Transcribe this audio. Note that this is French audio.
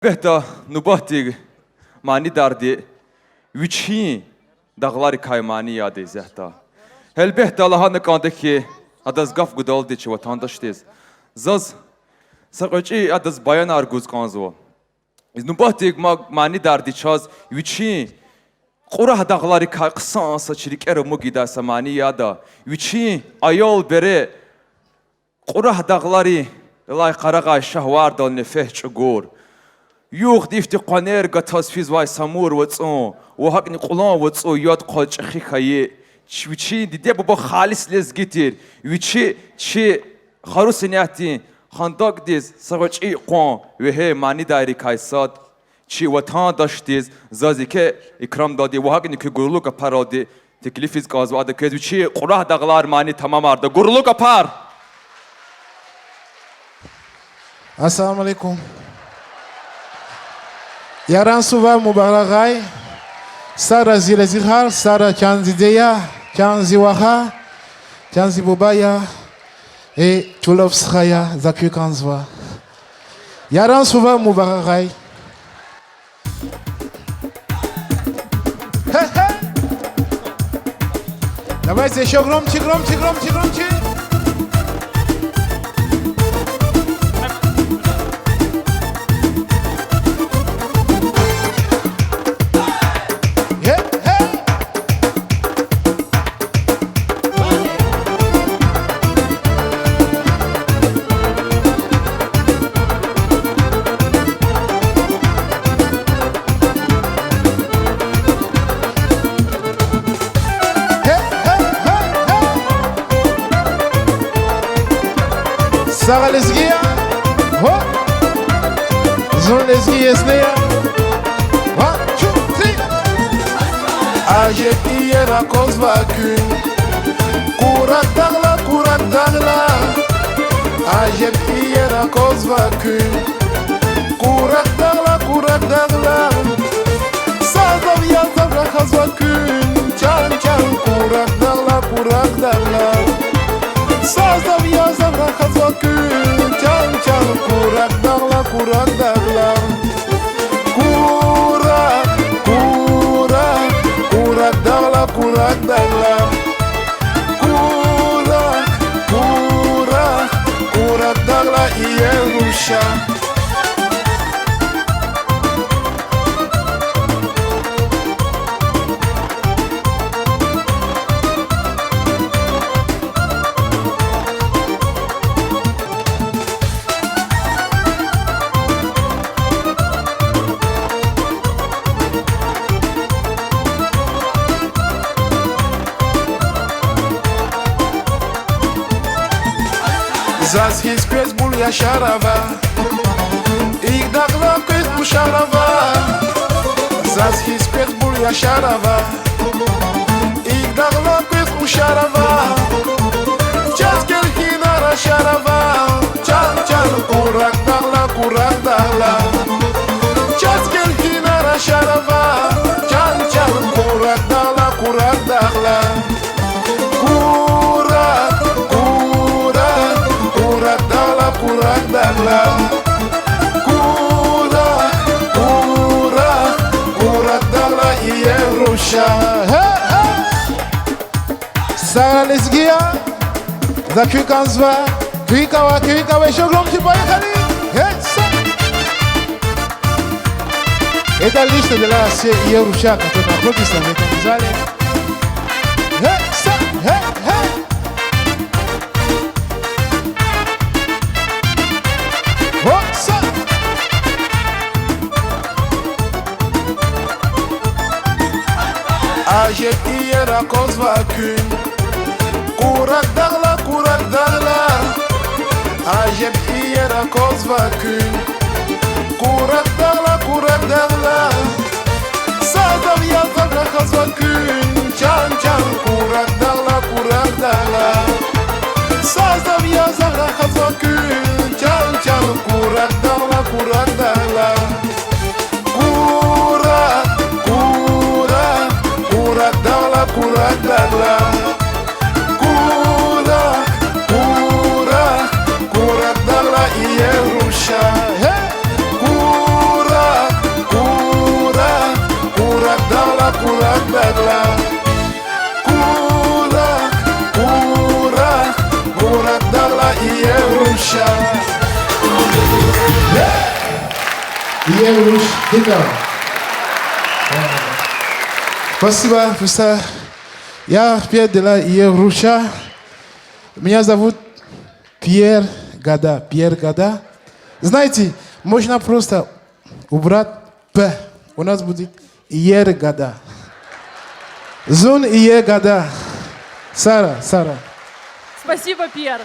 Bəhdə nubahdi mani dardi Vüçhi dağlar kaymani yadı zəhda Elbəhdə Allah'a nıqandı ki Adaz qaf qudaldı ki vatandaşdayız Zaz Saqıcı adaz bayan arguz qanzo Nubahdi mani dardi çaz Vüçhi Qurah dağları qısan saçirik ərumu qidasa mani yada Vüçhi ayol beri Qurah dağları Lay qarağa şahvarda nefeh çugur يوخ ديفتي قنير قطاس فيز واي سامور وطو وهاقني قلان وطو ياد قاج اخي خايه وچي دي بابا خالص لز گيتير وچي چي خروس نياتي خانداق ديز سغچي قوان وهي ماني دايري كايساد چي وطان داشتيز زازي که اكرام دادي وهاقني که گرلوك پارادي تكليفيز قاز واده كز وچي قراه داغلار ماني تمام arda گرلوك پار Assalamu alaikum. Yaran suva mubarakay. Sara zile zihar, Sara chanzi deya, chanzi waha, chanzi bubaya, et chulovskaya zakyu kanzwa. Yaran suva mubarakay. Давайте еще громче, громче, громче, громче. Sara lesgia, ho, zon lesgia esneya, 1, 2, 3. Ajep iyera kozva kün, kurak dağla. Ajep iyera kozva kün, kurak dağla. Sazam yazam rakazva kün, çan kurak dağla. Sazam yazam rakazva kün, çan kurak dağla. Kurak, dağla. Kurak dağla iye ruşa. Zaz his pes bul yaşarava İlk dağla kız bu şarava Zaz his pes bul yaşarava İlk dağla kız bu şarava Çaz gel hinara şarava Çal kurak dağla Çaz gel hinara şarava Çal kurak dağla Kurak dağla Kurak dağla iye ruşa. Sara lesgia Zakyu kanzwa Kuikawa jeszcze gromci pojechali. Esta lista de la iye ruşa Katona Kurdistan Metanizale. Ajep iyera kozva kün, kurak dağla. Ajep iyera kozva kün, kurak dağla. Sazam yazam rakazva kün, çan kurak dağla. Sazam yazam rakazva kün, çan kurak dağla. Kurak dağla Kurak dağla iye ruşa. Kurak Иеруша. Иеруш, Гита. Спасибо, просто я Пьер де ла Иеруша. Меня зовут Пьер Гада. Пьер Гада. Знаете, можно просто убрать П. У нас будет Иер Гада. Зон Иер Гада. Сара. Спасибо, Пьер.